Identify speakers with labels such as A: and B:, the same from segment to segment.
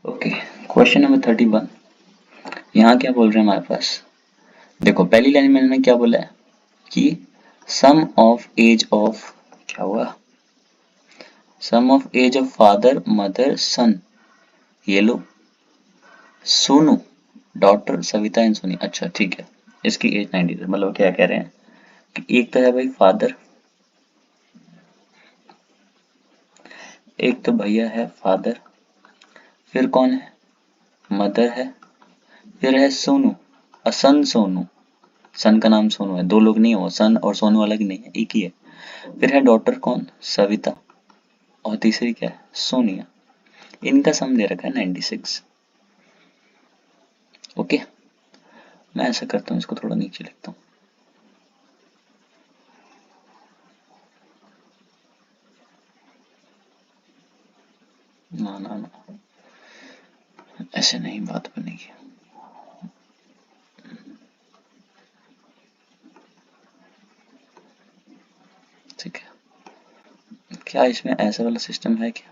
A: Okay, question number 31। यहाँ क्या बोल रहे हैं हमारे पास? देखो पहली लाइन में मैंने क्या बोला है कि सम ऑफ एज ऑफ, क्या हुआ, sum of age of father mother son, ये लो, सोनू डॉटर सविता एंड सोनी। अच्छा ठीक है, इसकी एज 90 मतलब क्या कह रहे हैं कि एक तो है भाई फादर, एक तो भैया है फादर, फिर कौन है, मदर है, फिर है सोनू, सन सोनू, सन का नाम सोनू है, दो लोग नहीं हो, सन और सोनू अलग नहीं है, एक ही है। फिर है डॉटर कौन, सविता, और तीसरी क्या है, सोनिया। इनका सम दे रखा है 96। ओके, मैं ऐसा करता हूँ, इसको थोड़ा नीचे लिखता हूँ। ना ना ना, ऐसे नहीं बात बनेगी। ठीक है, क्या इसमें ऐसा वाला सिस्टम है क्या?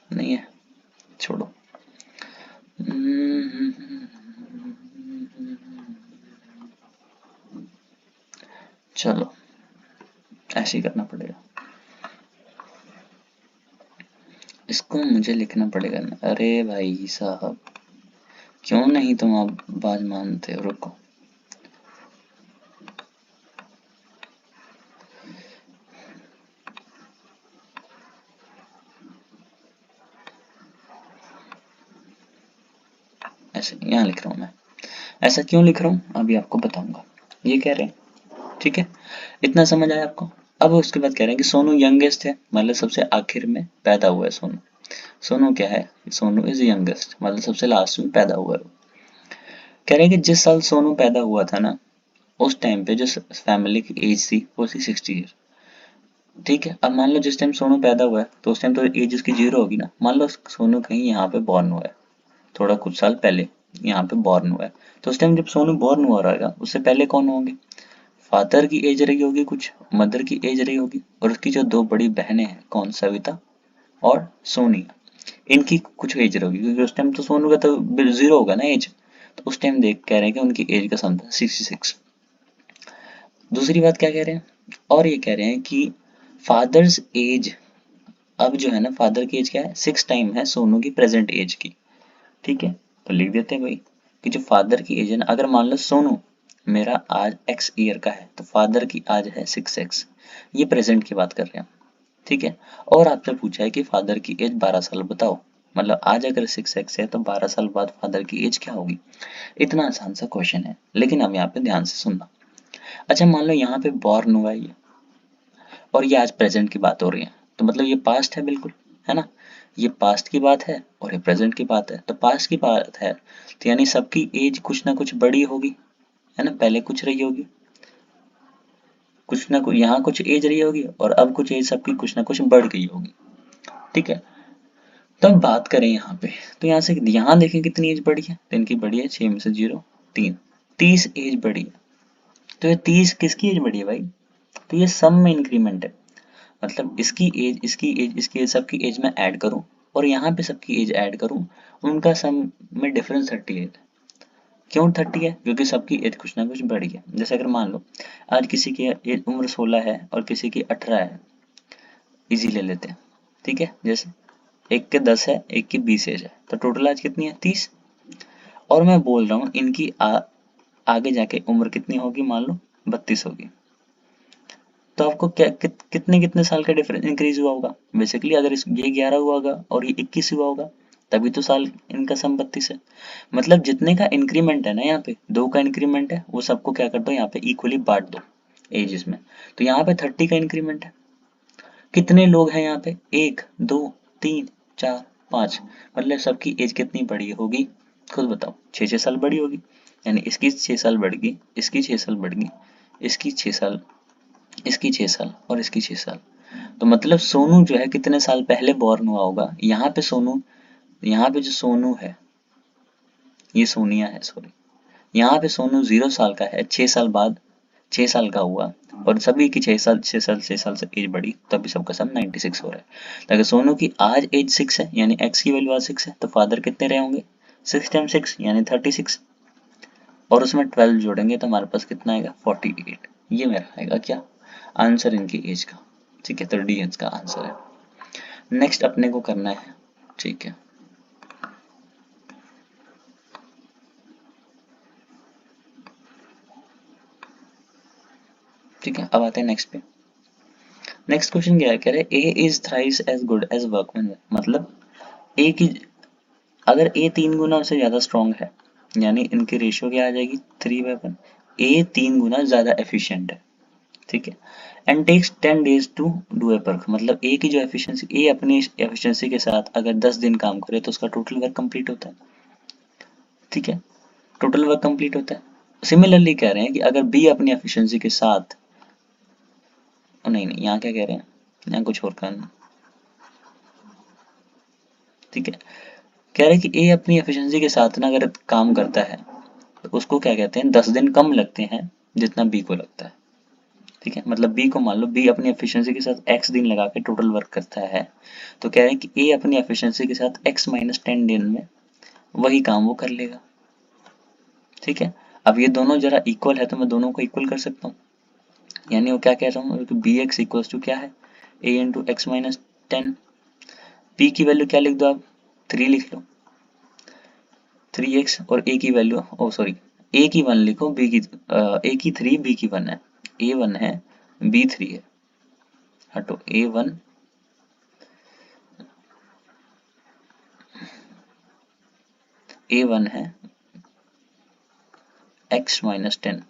A: नहीं है, छोड़ो। चलो ऐसे ही करना पड़ेगा, इसको मुझे लिखना पड़ेगा ना। अरे भाई साहब, क्यों नहीं तुम अब बात मानते हो? रुको, ऐसे यहाँ लिख रहा हूँ मैं। ऐसा क्यों लिख रहा हूँ अभी आपको बताऊंगा। ये कह रहे हैं, ठीक है, इतना समझ आया आपको? अब उसके बाद कह रहे हैं कि सोनू यंगेस्ट है, मतलब सबसे आखिर में पैदा हुआ है सोनू। सोनू क्या है, सोनू इज यंगेस्ट, मतलब सबसे लास्ट में पैदा हुआ है। कह रहे हैं कि जिस साल सोनू पैदा हुआ था ना, उस टाइम पे जो फैमिली की एज थी वो थी 60 ईयर। ठीक है, अब मान लो जिस टाइम सोनू पैदा हुआ है तो उस टाइम तो एज उसकी 0 होगी ना। मान लो सोनू कहीं यहाँ पे बॉर्न हुआ है, थोड़ा कुछ साल पहले यहाँ पे बॉर्न हुआ है, तो उस टाइम जब सोनू बॉर्न हुआ रहेगा उससे पहले कौन होंगे? फादर की एज रही होगी कुछ, मदर की एज रही होगी, और उसकी जो दो बड़ी बहनें हैं, कौन, सविता और सोनिया, इनकी कुछ एज रही होगी, क्योंकि उस टाइम तो सोनू का तो 0 होगा ना एज। तो उस टाइम देख कह रहे हैं कि उनकी एज का सम था 66। दूसरी बात क्या कह रहे हैं, और ये कह रहे हैं कि फादर्स एज, अब जो है ना फादर की एज क्या है, 6 टाइम है सोनू की प्रेजेंट एज की। ठीक है, तो लिख देते हैं भाई कि जो फादर की एज है ना, अगर मान लो सोनू मेरा आज x ईयर का है तो फादर की आज है 6x। ये प्रेजेंट की बात कर रहे हैं, ठीक है। और आपसे पूछा है कि फादर की एज 12 साल बताओ, मतलब आज अगर 6x है तो 12 साल बाद फादर की एज क्या होगी। इतना आसान सा क्वेश्चन है, लेकिन अब यहाँ पे ध्यान से सुनना। अच्छा मान लो यहाँ पे बॉर्न हुआ है ये, और ये आज प्रेजेंट की बात हो रही है, तो मतलब ये पास्ट है बिल्कुल, है ना। ये पास्ट की बात है और ये प्रेजेंट की बात है, तो पास्ट की बात है तो यानी सबकी एज कुछ ना कुछ बड़ी होगी, है ना, पहले कुछ रही होगी, कुछ ना कुछ यहाँ कुछ एज रही होगी, और अब कुछ एज सबकी कुछ ना कुछ बढ़ गई होगी। ठीक है, तो अब बात करें यहाँ पे, तो यहाँ से यहाँ देखें कितनी एज बढ़ी है, तो इनकी बढ़ी है 6 में से 0 3, 30 एज बढ़ी है। तो ये 30 किसकी एज बढ़ी है भाई, तो ये सम में इंक्रीमेंट है, मतलब इसकी एज इसकी एज इसकी एज सबकी एज में ऐड करूं, और यहाँ पे सबकी एज ऐड करूं, उनका सम में डिफरेंस 38 है। क्यों 30 है, क्योंकि सबकी एज कुछ ना कुछ बढ़ी है। जैसे अगर मान लो आज किसी की एज उम्र 16 है और किसी की 18 है, इजी ले लेते हैं, ठीक है। जैसे एक के 10 है, एक की 20 एज है, तो टोटल आज कितनी है 30। और मैं बोल रहा हूँ इनकी आगे जाके उम्र कितनी होगी, मान लो 32 होगी। तो आपको क्या कितने कितने साल का डिफरेंस इंक्रीज हुआ होगा, बेसिकली अगर ये 11 हुआ होगा और ये 21 हुआ होगा, तभी तो साल इनका सम 32 है। मतलब जितने का इंक्रीमेंट है ना, यहाँ पे 2 का इंक्रीमेंट है, वो सबको क्या कर दो यहाँ पे इक्वली बांट दो एजेस में। तो यहाँ पे 30 का इंक्रीमेंट है। कितने लोग हैं यहाँ पे, 1 2 3 4 5, मतलब सबकी एज कितनी बड़ी होगी, खुद बताओ, 6 साल बड़ी होगी। यानी इसकी 6 साल बढ़ गई, इसकी 6 साल बढ़ गई, इसकी 6 साल, इसकी 6 साल और इसकी 6 साल। तो मतलब सोनू जो है कितने साल पहले बॉर्न हुआ होगा, यहाँ पे सोनू, यहाँ पे जो सोनू है, ये सोनिया है सॉरी, यहाँ पे सोनू 0 साल का है 6 साल बाद, 6 साल का हुआ और सभी की 6 साल से एज बढ़ी, तभी सबका सब 96 हो रहा है। तो अगर सोनू की आज एज 6 है यानी x की वैल्यू आज 6 है, तो फादर कितने रहे होंगे? 6 टाइम 6 यानी 36, और उसमें 12 जोड़ेंगे तो हमारे पास कितना आएगा? 48। ये मेरा आएगा क्या आंसर इनकी एज का। ठीक है, तो डी इसका आंसर है। नेक्स्ट अपने को करना है, ठीक है, ठीक है, अब आते हैं नेक्स्ट पे। नेक्स्ट क्वेश्चन क्या है, कह रहे A is thrice as good as workman, मतलब ए की, अगर ए 3 गुना से ज्यादा स्ट्रॉन्ग है यानी इनकी रेशियो क्या आ जाएगी? 3/1। ए 3 गुना ज्यादा एफिशिएंट है, ठीक है, and takes 10 days to do a work, मतलब ए की जो एफिशिएंसी, ए अपनी एफिशिएंसी के साथ अगर 10 दिन काम करे तो उसका टोटल वर्क कंप्लीट होता है, ठीक है, टोटल वर्क कंप्लीट होता है। सिमिलरली कह रहे हैं कि अगर बी अपनी एफिशिएंसी के साथ, नहीं नहीं, यहाँ क्या कह रहे हैं, यहाँ कुछ और करना, ठीक है, कह रहे हैं कि ए अपनी एफिशिएंसी के साथ ना अगर काम करता है तो उसको क्या कहते हैं, 10 दिन कम लगते हैं जितना बी को लगता है, ठीक है, मतलब बी को मान लो बी अपनी एफिशिएंसी के साथ एक्स दिन लगा के टोटल वर्क करता है, तो कह रहे हैं कि ए अपनी एफिशिएंसी के साथ एक्स माइनस 10 दिन में वही काम वो कर लेगा, ठीक है। अब ये दोनों जरा इक्वल है तो मैं दोनों को इक्वल कर सकता हूँ, यानी वो क्या कह रहा हूँ कि बी एक्स इक्वल्स टू क्या है, ए इंटू एक्स माइनस 10। पी की वैल्यू क्या लिख दो आप, 3 लिख लो, 3x, और ए की वैल्यू, ओ सॉरी, ए की 1 लिखो, बी की ए की 3, बी की 1 है, ए 1 है, बी 3 है, हटो ए 1, ए 1 है, x माइनस 10,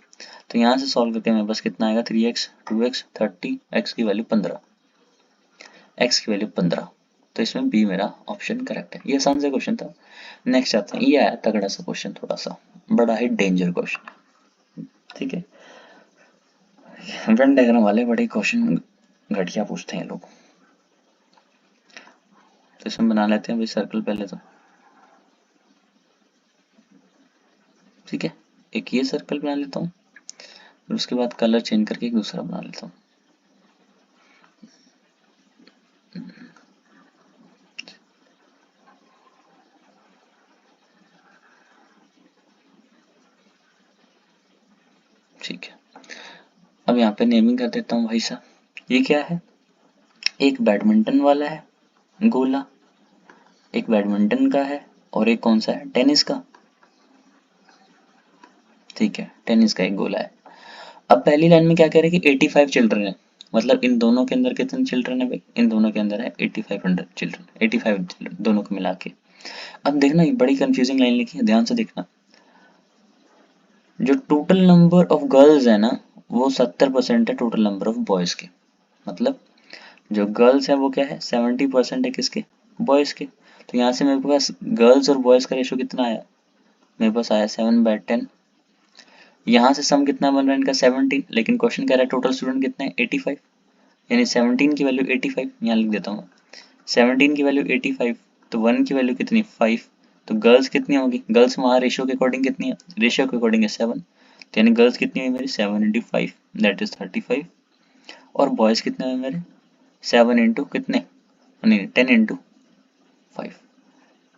A: तो यहाँ से सॉल्व करके मेरे पास कितना आएगा, 3x 2x 30, x की वैल्यू 15, x की वैल्यू 15, तो इसमें बी मेरा ऑप्शन करेक्ट है। ये आसान सा क्वेश्चन था। नेक्स्ट आते हैं, ये आया तगड़ा सा क्वेश्चन, थोड़ा सा बड़ा ही डेंजर क्वेश्चन, ठीक है, वेन डायग्राम वाले बड़े क्वेश्चन घटिया पूछते हैं लोग, तो इसमें बना लेते हैं भाई सर्कल पहले तो, ठीक है, एक ये सर्कल बना लेता हूँ, फिर उसके बाद कलर चेंज करके एक दूसरा बना लेता हूँ, ठीक है। अब यहाँ पे नेमिंग कर देता हूँ भाई साहब, ये क्या है, एक बैडमिंटन वाला है गोला, एक बैडमिंटन का है, और एक कौन सा है, टेनिस का, ठीक है, टेनिस का एक गोला है। अब पहली लाइन में क्या कह रहे हैं कि 85 चिल्ड्रन है, मतलब इन दोनों के अंदर कितने चिल्ड्रन है भाई, इन दोनों के अंदर है 8500 चिल्ड्रन, 85 चिल्ड्रन दोनों को मिला के। अब देखना ये बड़ी कंफ्यूजिंग लाइन लिखी है, ध्यान से देखना, जो टोटल नंबर ऑफ गर्ल्स है ना वो 70% है टोटल नंबर ऑफ बॉयज के, मतलब जो गर्ल्स है वो क्या है, 70% है किसके, बॉयज के। तो यहाँ से मेरे पास गर्ल्स और बॉयज का रेशो कितना आया, मेरे पास आया 7/10। यहाँ से सम कितना बन रहा है इनका 17, लेकिन क्वेश्चन कह रहा है टोटल स्टूडेंट कितने हैं 85, यानी 17 की वैल्यू 85, यहाँ लिख देता हूँ, 17 की वैल्यू 85, तो 1 की वैल्यू कितनी 5, तो गर्ल्स कितनी होगी, गर्ल्स वहाँ रेशियो के अकॉर्डिंग कितनी है, रेशियो के अकॉर्डिंग है 7, तो यानी गर्ल्स कितनी हुई मेरी 7 इंटू 5 दैट इज 35, और बॉयज कितने हुए मेरे 7 इंटू कितने, नहीं 10 इंटू 5,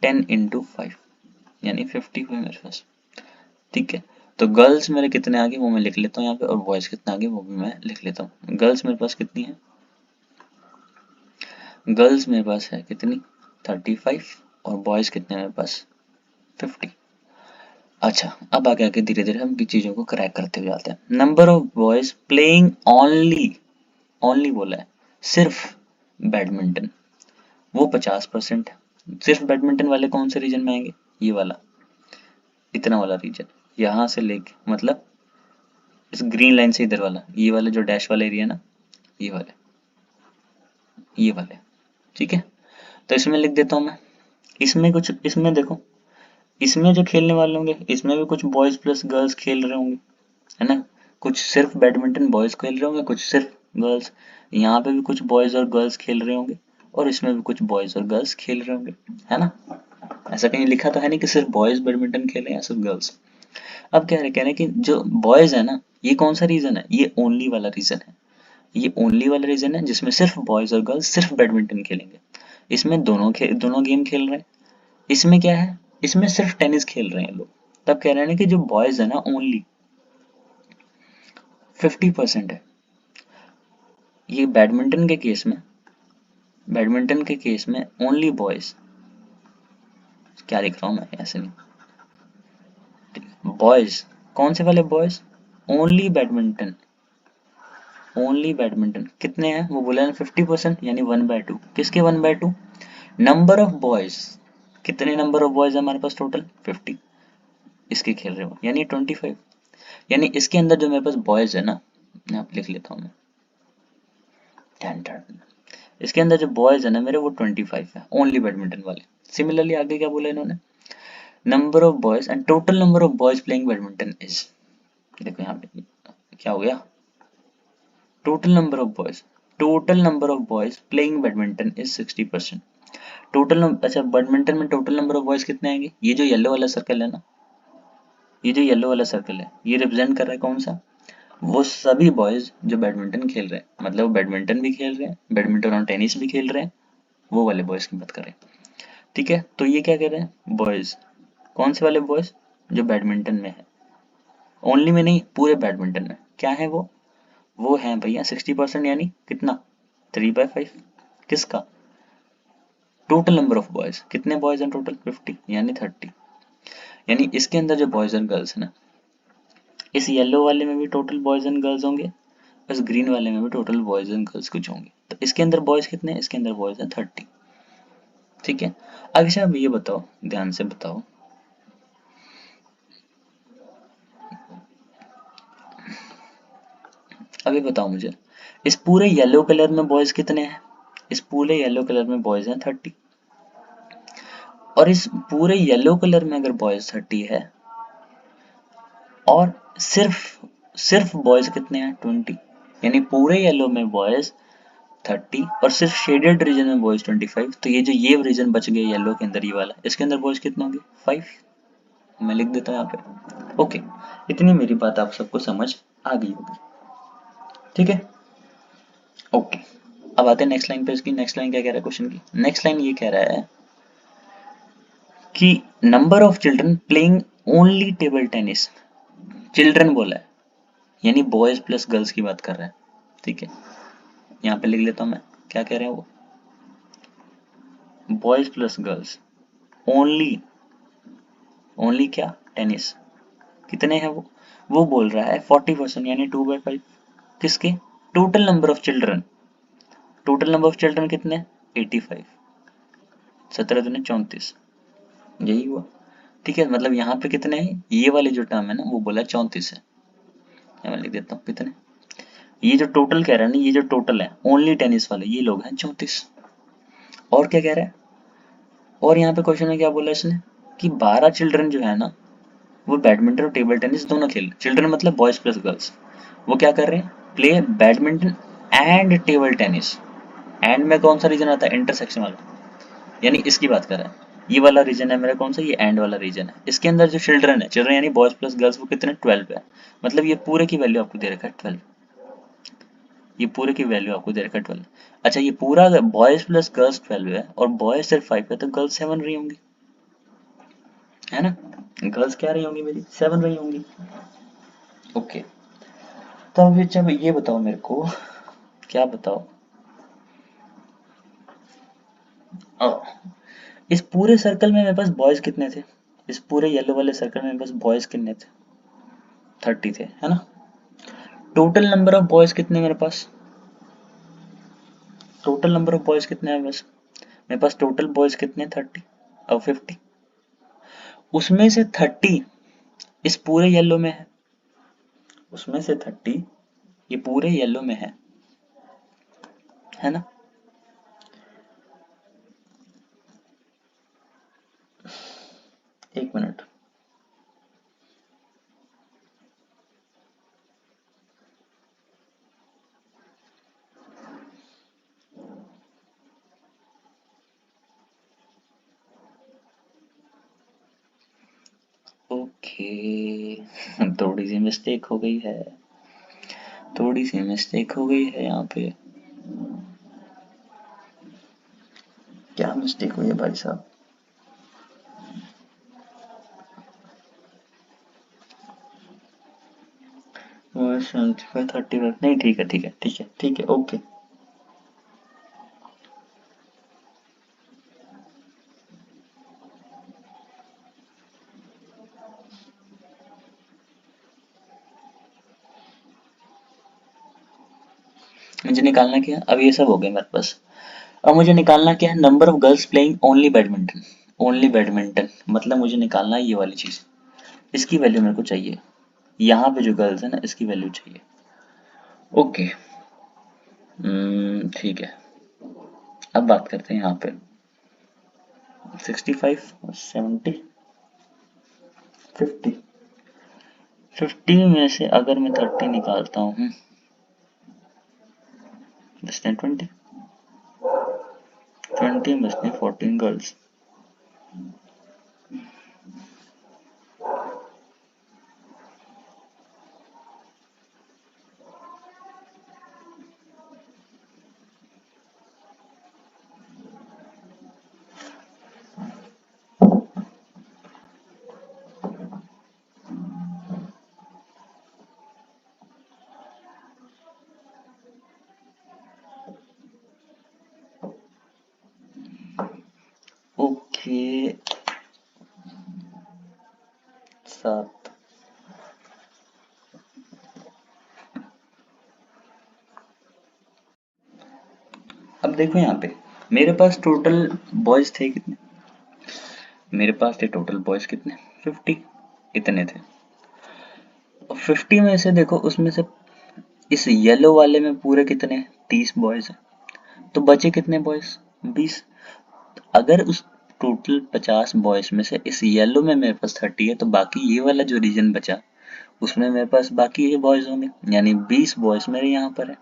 A: 10 इंटू 5 यानी 50 हुए मेरे पास, ठीक है। तो गर्ल्स मेरे कितने आगे वो मैं लिख लेता हूँ यहाँ पे, और बॉयज कितने आगे वो भी मैं लिख लेता हूँ। गर्ल्स मेरे पास कितनी है, गर्ल्स मेरे पास है कितनी 35, और बॉयज कितने मेरे पास 50। अच्छा, अब आगे आगे धीरे धीरे हम चीजों को क्रैक करते हुए जाते हैं। Number of boys playing only, only बोला है, सिर्फ बैडमिंटन, वो 50% है। सिर्फ बैडमिंटन वाले कौन से रीजन में आएंगे, ये वाला, इतना वाला रीजन, यहाँ से लेके मतलब इस ग्रीन लाइन से इधर वाला, ये वाला जो डैश वाला एरिया ना, ये वाले, ये वाले, ठीक है। तो इसमें लिख देता हूँ मैं, इसमें कुछ, इसमें देखो, इसमें जो खेलने वाले होंगे इसमें भी कुछ बॉयज प्लस गर्ल्स खेल रहे होंगे, है ना, कुछ सिर्फ बैडमिंटन बॉयज खेल रहे होंगे, कुछ सिर्फ गर्ल्स, यहाँ पे भी कुछ बॉयज और गर्ल्स खेल रहे होंगे, और इसमें भी कुछ बॉयज और गर्ल्स खेल रहे होंगे, है ना। ऐसा कहीं लिखा तो है नहीं कि सिर्फ बॉयज बैडमिंटन खेले या सिर्फ गर्ल्स। अब कह रहे हैं कि जो बॉयज है ना ये कौन सा रीजन है? ये ओनली वाला रीजन है। ये ओनली वाला रीजन है जिसमें सिर्फ बॉयज और गर्ल्स सिर्फ बैडमिंटन खेलेंगे। इसमें दोनों गेम खेल रहे हैं। इसमें क्या है? इसमें सिर्फ टेनिस खेल रहे हैं लोग। तब कह रहे हैं कि जो बॉयज है ना ओनली 50% है। ये बैडमिंटन के केस में ओनली बॉयज, क्या लिख रहा हूं मैं? ऐसे नहीं, बॉयज कौन से वाले boys? Only badminton. Only badminton कितने हैं? वो बोला ना 50%, यानी 1/2। किसके 1/2? Number of boys. कितने नंबर ऑफ बॉयज है हमारे पास टोटल? 50। इसके खेल रहे हो यानी 25। यानी इसके अंदर जो मेरे पास बॉयज है ना, यहाँ पे लिख लेता हूँ मैं, 10। इसके अंदर जो बॉयज है ना मेरे, वो 25 है, ओनली बैडमिंटन वाले। सिमिलरली आगे क्या बोला इन्होंने? Number of boys and total number of boys playing badminton is, देखो यहाँ पे क्या हो गया, total number of boys playing badminton is 60%। अच्छा बैडमिंटन में टोटल नंबर ऑफ बॉयज कितने आएंगे? ये जो येलो वाला सर्कल है ना, ये जो येलो वाला सर्कल है, ये रिप्रेजेंट कर रहा है कौन सा? वो सभी बॉयज जो बैडमिंटन खेल रहे हैं, मतलब बैडमिंटन भी खेल रहे हैं, बैडमिंटन और टेनिस भी खेल रहे हैं, वो वाले बॉयज की बात कर रहे हैं। ठीक है, तो ये क्या कह रहे हैं? बॉयज कौन से वाले बॉयज? जो बैडमिंटन में है, ओनली में नहीं, पूरे बैडमिंटन में। क्या है वो? वो है भैया 60%, यानी कितना? 3/5। किसका? Total number of boys. कितने बॉयज हैं टोटल? 50, यानी 30। यानी इसके अंदर जो बॉयज एंड गर्ल्स है ना, इस येलो वाले में भी टोटल बॉयज एंड गर्ल्स होंगे, इस ग्रीन वाले में भी टोटल बॉयज एंड गर्ल्स कुछ होंगे। तो इसके अंदर बॉयज कितने हैं? इसके अंदर बॉयज हैं 30। ठीक है, अब अच्छा अब ये बताओ, ध्यान से बताओ, अभी बताओ मुझे, इस पूरे येलो कलर में बॉयज कितने हैं? इस पूरे येलो कलर में बॉयज हैं 30। और इस पूरे येलो कलर में अगर बॉयज 30 है, और सिर्फ सिर्फ बॉयज कितने हैं? 20। यानी पूरे येलो में बॉयज 30 और सिर्फ शेडेड रीजन में बॉयज 25। तो ये रीजन बच गया येलो के अंदर, ये वाला, इसके अंदर बॉयज कितने होंगे? 5। मैं लिख देता हूँ यहाँ पे। ओके, इतनी मेरी बात आप सबको समझ आ गई होगी। ठीक है, ओके। अब आते हैं नेक्स्ट लाइन पे। इसकी नेक्स्ट लाइन क्या कह रहा है क्वेश्चन की? नेक्स्ट लाइन ये कह रहा है कि number of children playing only table tennis. Children बोला है, यानी बॉयज प्लस गर्ल्स की बात कर रहा है। ठीक है, यहाँ पे लिख लेता हूँ मैं, क्या कह रहे हैं वो? Boys plus girls only, only क्या? टेनिस। कितने हैं वो बोल रहा है 40%, यानी 2/5। किसके? Total number of children. Total number of children कितने? 85। 17 दूनी 34, यही हुआ। ठीक है, मतलब यहाँ पे कितने हैं? ये वाले जो टर्म है ना, वो बोला 34 है। मैं लिख देता हूँ कितने। ये जो टोटल कह रहा है ना, ये जो टोटल है ओनली टेनिस वाले, ये लोग हैं 34। और क्या कह रहा है? और यहाँ पे क्वेश्चन में क्या बोला इसने कि 12 चिल्ड्रन जो है ना, वो बैडमिंटन और टेबल टेनिस दोनों खेल, चिल्ड्रन मतलब बॉयज प्लस गर्ल्स, वो क्या कर रहे हैं? Play badminton and table tennis. And में कौन सा रीजन आता है? इंटरसेक्शन वाला, यानी इसकी बात कर रहा है। ये वाला रीजन है मेरा कौन सा? ये एंड वाला रीजन है। इसके अंदर जो चिल्ड्रन यानी बॉयज प्लस गर्ल्स, वो कितने? 12 है। मतलब ये पूरे की वैल्यू आपको दे रखा है 12। ये पूरे की वैल्यू आपको दे रखा है 12। अच्छा, ये पूरा बॉयज प्लस गर्ल्स 12 है और बॉयज सिर्फ 5 है, तो गर्ल्स 7 रही होंगी, है ना? गर्ल्स क्या रही होंगी मेरी? 7 रही होंगी। ओके, तो अभी जब ये बताओ मेरे को, क्या बताओ, इस पूरे सर्कल में मेरे पास बॉयज कितने थे? इस पूरे येलो वाले सर्कल में मेरे पास बॉयज कितने थे? 30 थे, है ना? टोटल नंबर ऑफ बॉयज कितने मेरे पास? टोटल नंबर ऑफ बॉयज कितने हैं मेरे पास टोटल बॉयज कितने? 30 और 50। उसमें से 30 इस पूरे येलो में है, उसमें से 30 ये पूरे येलो में है ना? एक मिनट, ओके थोड़ी सी मिस्टेक हो गई है। थोड़ी सी मिस्टेक हो गई है यहाँ पे। क्या मिस्टेक हुई है भाई साहब? और 75 35 नहीं, ठीक है ठीक है ठीक है ठीक है, ओके। मुझे निकालना क्या है? अब ये सब हो गया मेरे पास। अब मुझे निकालना क्या है? Number of girls playing only badminton. Only badminton मतलब मुझे निकालना है ये वाली चीज। इसकी वैल्यू मेरे को चाहिए। यहाँ पे जो गर्ल्स है ना, इसकी वैल्यू चाहिए। ओके, ठीक है। अब बात करते हैं यहाँ पे 65 और 70, 50। 50 में से अगर मैं 30 निकालता हूँ, बचते हैं 20। 20 बचते हैं 14 गर्ल्स। ओके, 7। अब देखो यहाँ पे मेरे पास टोटल बॉयज थे कितने? मेरे पास थे टोटल बॉयज कितने? 50। इतने थे। और 50 में से देखो, उसमें से इस येलो वाले में पूरे कितने? 30 बॉयज हैं। तो बचे कितने बॉयज? 20। अगर उस टोटल 50 बॉयज में से इस येलो में मेरे पास 30 है, तो बाकी ये वाला जो रीजन बचा उसमें मेरे पास बाकी ये बॉयज होंगे, यानी 20 बॉयज मेरे यहाँ पर है।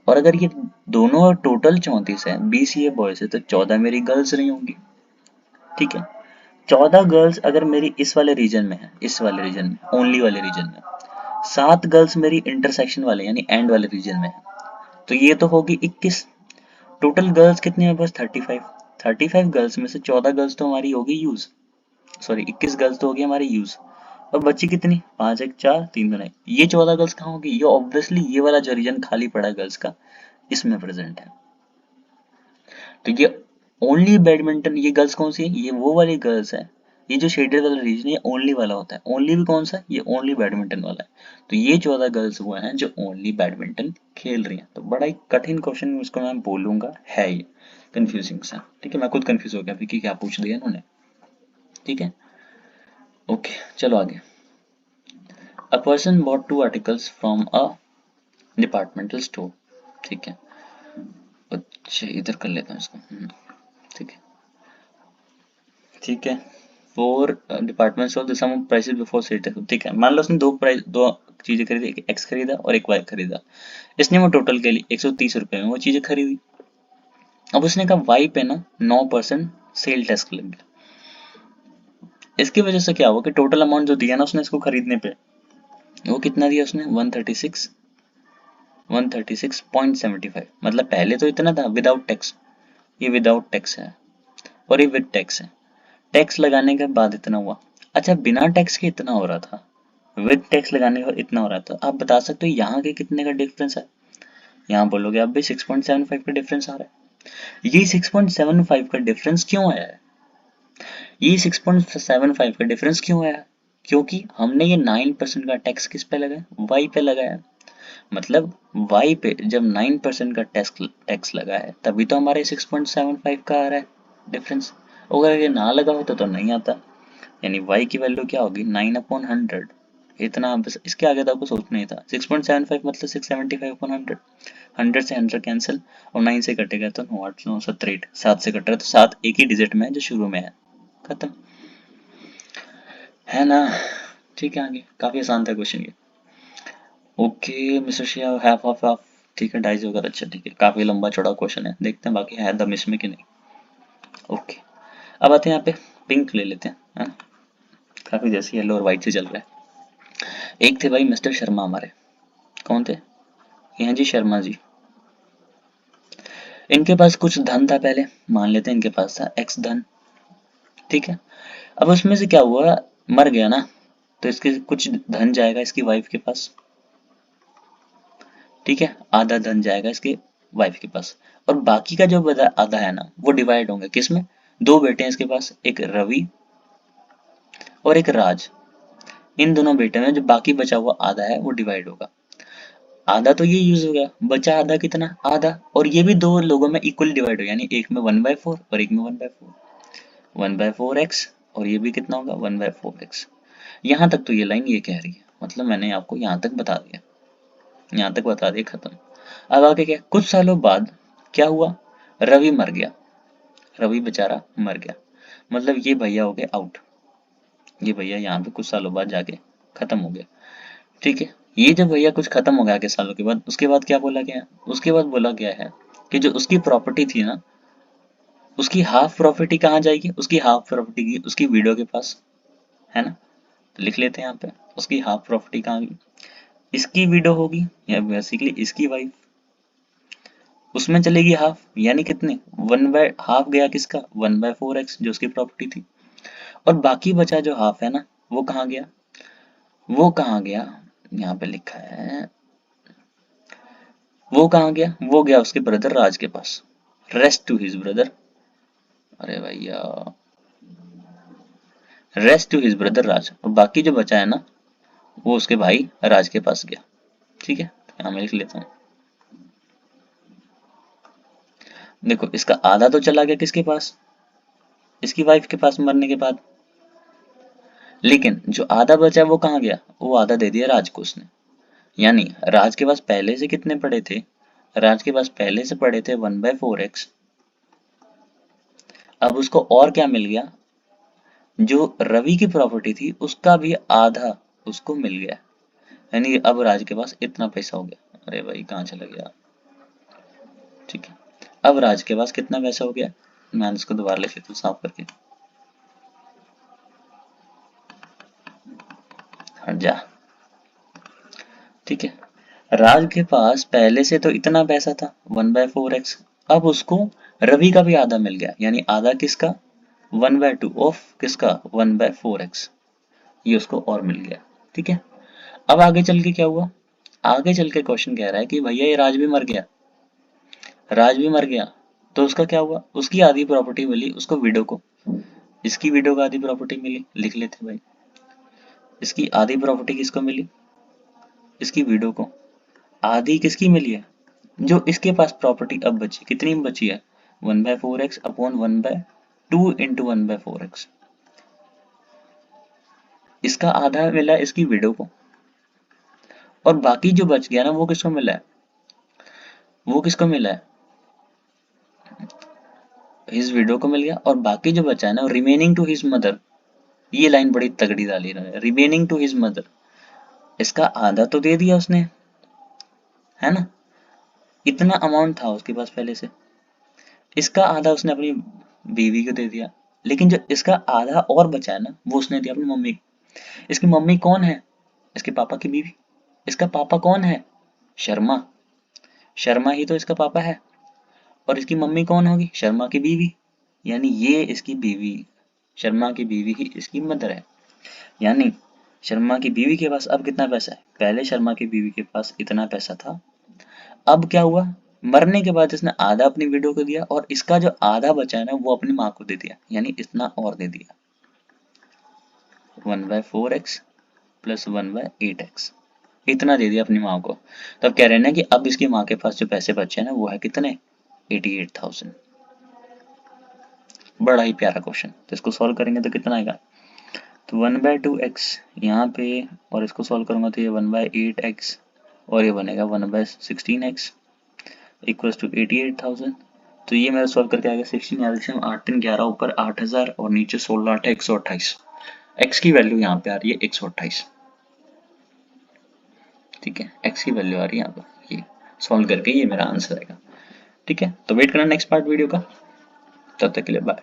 A: और अगर ये दोनों टोटल 34 है, 20 ये बॉयज है, तो 14 मेरी गर्ल्स रही होंगी। ठीक है, 14 गर्ल्स अगर मेरी इस वाले रीजन में है, इस वाले रीजन में, ओनली वाले रीजन में, 7 गर्ल्स मेरी इंटरसेक्शन वाले यानी एंड वाले रीजन में है, तो ये तो होगी 21। टोटल गर्ल्स कितनी है बस? 35। 35 गर्ल्स में से 14 गर्ल्स तो हमारी होगी यूज, सॉरी 21 गर्ल्स तो होगी हमारी यूज। और बची कितनी? 5 1 4 3 2 नहीं, ये 14 गर्ल्स कहाँ होगी? ये ऑब्वियसली ये वाला जो रीजन खाली पड़ा गर्ल्स का, इसमें प्रेजेंट है। तो ये ओनली बैडमिंटन, ये गर्ल्स कौन सी है? ये वो वाली गर्ल्स है। ये जो शेडेड वाला रीजन, ये ओनली वाला होता है। ओनली भी कौन सा? ये ओनली बैडमिंटन वाला है। तो ये 14 गर्ल्स वो हैं जो ओनली बैडमिंटन खेल रही हैं। तो बड़ा ही कठिन क्वेश्चन इसको मैं बोलूंगा है ये, कंफ्यूजिंग सा। ठीक है, मैं खुद कंफ्यूज हो गया कि क्या पूछ दिया इन्होंने। ठीक है, ओके, चलो आगे। A person bought 2 articles from a departmental store. ठीक है, अच्छा इधर कर लेता हूँ इसको। ठीक है ठीक है। Four departments of the sum of prices before sale. ठीक है, मान लो उसने दो चीजें खरीदी, एक एक्स खरीदा और एक वाई खरीदा। इसने वो टोटल के लिए 130 रुपए में वो चीजें खरीदी। अब उसने कहा वाई पे ना 9% सेल टैक्स लग गया। इसकी वजह से क्या हुआ कि टोटल अमाउंट जो दिया ना उसने इसको खरीदने पे, वो कितना दिया उसने? 136.75। मतलब पहले तो इतना था विदाउट टैक्स, ये विदाउट टैक्स है और ये विद टैक्स है। टैक्स लगाने के बाद इतना हुआ। अच्छा, बिना टैक्स के इतना हो रहा था, विद टैक्स लगाने का इतना हो रहा था। आप बता सकते हो यहाँ के कितने का डिफरेंस है? यहाँ बोलोगे आप भी 6.75 का डिफरेंस आ रहा है। ये 6.75 का डिफरेंस क्यों आया है? ये 6.75 का डिफरेंस क्यों आया है? क्योंकि हमने ये 9% का टैक्स किस पे लगाया? वाई पे लगाया। मतलब वाई पे जब 9% का टैक्स टैक्स लगा है, तभी तो हमारे 6.75 का आ रहा है डिफरेंस। अगर ये ना लगा होता तो नहीं आता। यानी y की वैल्यू क्या होगी? 9/100। इतना बस, इसके आगे तो आपको सोचना ही था। 6.75 मतलब 675/100। 100 से 100 कैंसिल और 9 से कटेगा तो 9 8 9 7 8, 7 से कट रहा है तो 7 एक ही डिजिट में है जो शुरू में है। खत्म, है ना? ठीक है, आगे काफी आसान था क्वेश्चन ये। ओके मिस्टर शिया, हाफ हाफ हाफ। ठीक है, 2.5 होगा, अच्छा ठीक है। काफी लंबा चौड़ा क्वेश्चन है, देखते हैं बाकी है दम इसमें कि नहीं। ओके, अब आते हैं यहाँ पे पिंक ले लेते हैं, है ना? काफी जैसे येलो और व्हाइट से चल रहा है। एक थे भाई मिस्टर शर्मा हमारे। कौन थे? ये हैं जी शर्मा जी। इनके पास कुछ धन था पहले, मान लेते हैं इनके पास था x धन, ठीक है। अब उसमें से क्या हुआ, मर गया ना, तो इसके कुछ धन जाएगा इसकी वाइफ के पास, ठीक है, आधा धन जाएगा इसके वाइफ के पास, और बाकी का जो आधा है ना वो डिवाइड होंगे किसमें, दो बेटे हैं इसके पास, एक रवि और एक राज। इन दोनों बेटे में जो बाकी बचा हुआ आधा है वो डिवाइड होगा। आधा तो ये यूज हो गया, बचा आधा कितना, आधा, और ये भी दो लोगों में इक्वल डिवाइड हो, यानी एक में 1/4 और एक में 1/4, 1/4x, और ये भी कितना होगा 1/4x। यहाँ तक तो ये लाइन ये कह रही है, मतलब मैंने आपको यहाँ तक बता दिया, यहाँ तक बता दिया, खत्म। अब आगे क्या, कुछ सालों बाद क्या हुआ, रवि मर गया, रवि बेचारा मर गया, मतलब ये भैया हो गए आउट, ये भैया यहाँ पे कुछ सालों बाद जाके खत्म हो गया, ठीक है। ये जब भैया कुछ खत्म हो गया के सालों के बाद, उसके बाद क्या बोला गया, उसके बाद बोला गया है कि जो उसकी प्रॉपर्टी थी ना, उसकी हाफ प्रॉपर्टी कहाँ जाएगी, उसकी हाफ प्रॉपर्टी की उसकी विडो के पास, है ना, तो लिख लेते हैं यहाँ पे, उसकी हाफ प्रॉपर्टी कहाँ गई, इसकी विडो होगी या बेसिकली इसकी वाइफ, उसमें चलेगी हाफ, यानी कितने, 1/2 गया किसका, 1/4x जो उसकी प्रॉपर्टी थी, और बाकी बचा जो हाफ है ना, वो कहाँ गया, वो कहाँ गया, यहाँ पे लिखा है, वो कहाँ गया, वो गया उसके ब्रदर राज के पास, रेस्ट टू हिज ब्रदर, अरे भैया, रेस्ट टू हिज ब्रदर राज, और बाकी जो बचा है ना वो उसके भाई राज के पास गया, ठीक है। तो यहाँ मैं लिख लेता हूँ, देखो इसका आधा तो चला गया किसके पास, इसकी वाइफ के पास मरने के बाद, लेकिन जो आधा बचा है वो कहाँ गया, वो आधा दे दिया राज को उसने, यानी राज के पास पहले से कितने पड़े थे, राज के पास पहले से पड़े थे 1/4x, अब उसको और क्या मिल गया, जो रवि की प्रॉपर्टी थी उसका भी आधा उसको मिल गया, यानी अब राज के पास इतना पैसा हो गया, अरे भाई कहाँ चला गया, ठीक है। अब राज के पास कितना पैसा हो गया, मैं इसको दोबारा लिख लेता हूँ साफ करके, हट जा, ठीक है। राज के पास पहले से तो इतना पैसा था 1/4x, अब उसको रवि का भी आधा मिल गया, यानी आधा किसका, 1/2 ऑफ किसका, 1/4x, ये उसको और मिल गया, ठीक है। अब आगे चल के क्या हुआ, आगे चल के क्वेश्चन कह रहा है कि भैया ये राज भी मर गया, राज भी मर गया, तो उसका क्या हुआ, उसकी आधी प्रॉपर्टी मिली उसको विडो को, इसकी विडो को आधी प्रॉपर्टी मिली, लिख लेते भाई, इसकी आधी प्रॉपर्टी किसको मिली, इसकी विडो को, आधी किसकी मिली है, जो इसके पास प्रॉपर्टी अब बची, कितनी बची है, 1/4x अपॉन 1/2 इंटू 1/4x, इसका आधा मिला इसकी विडो को, और बाकी जो बच गया ना वो किसको मिला है, वो किसको मिला है, हिज विडो को मिल गया, और बाकी जो बचा है ना रिमेनिंग टू हिज मदर, ये लाइन बड़ी तगड़ी डाली है, रिमेनिंग टू हिज मदर, इसका आधा तो दे दिया उसने, है ना, इतना अमाउंट था उसके पास पहले से, इसका आधा उसने अपनी बीवी को दे दिया, लेकिन जो इसका आधा और बचा है ना वो उसने दिया अपनी मम्मी को। इसकी मम्मी कौन है, इसके पापा की बीवी, इसका पापा कौन है, शर्मा, शर्मा ही तो इसका पापा है, और इसकी मम्मी कौन होगी, शर्मा की बीवी, यानी ये इसकी बीवी, शर्मा की बीवी ही इसकी मदर है, यानी शर्मा की बीवी के पास अब कितना पैसा है, पहले शर्मा की बीवी के पास इतना पैसा था, अब क्या हुआ, मरने के बाद इसने आधा अपनी विडो को दिया, और इसका जो आधा बचा है ना वो अपनी माँ को दे दिया, यानी इतना और दे दिया, 1/4x प्लस 1/8x, इतना दे दिया अपनी माँ को। तब कह रहे हैं ना कि अब इसकी माँ के पास जो पैसे बचे हैं ना वो है कितने, 88,000। बड़ा ही प्यारा क्वेश्चन, तो इसको सॉल्व करेंगे तो कितना आएगा, तो 1/2x यहाँ पे, और इसको सॉल्व करूंगा तो ये 1/8x, और ये बनेगा 1/16x इक्वल्स टू 88,000। तो ये मेरा सॉल्व करके आएगा 16, याद रखिए 8 3 11 ऊपर 8000 और नीचे 16 8 128, x की वैल्यू यहाँ पे आ रही है 128, ठीक है, x की वैल्यू आ रही है यहाँ पर, ये सॉल्व करके ये मेरा आंसर आएगा, ठीक है। तो वेट करना नेक्स्ट पार्ट वीडियो का, तब तक के लिए बाय।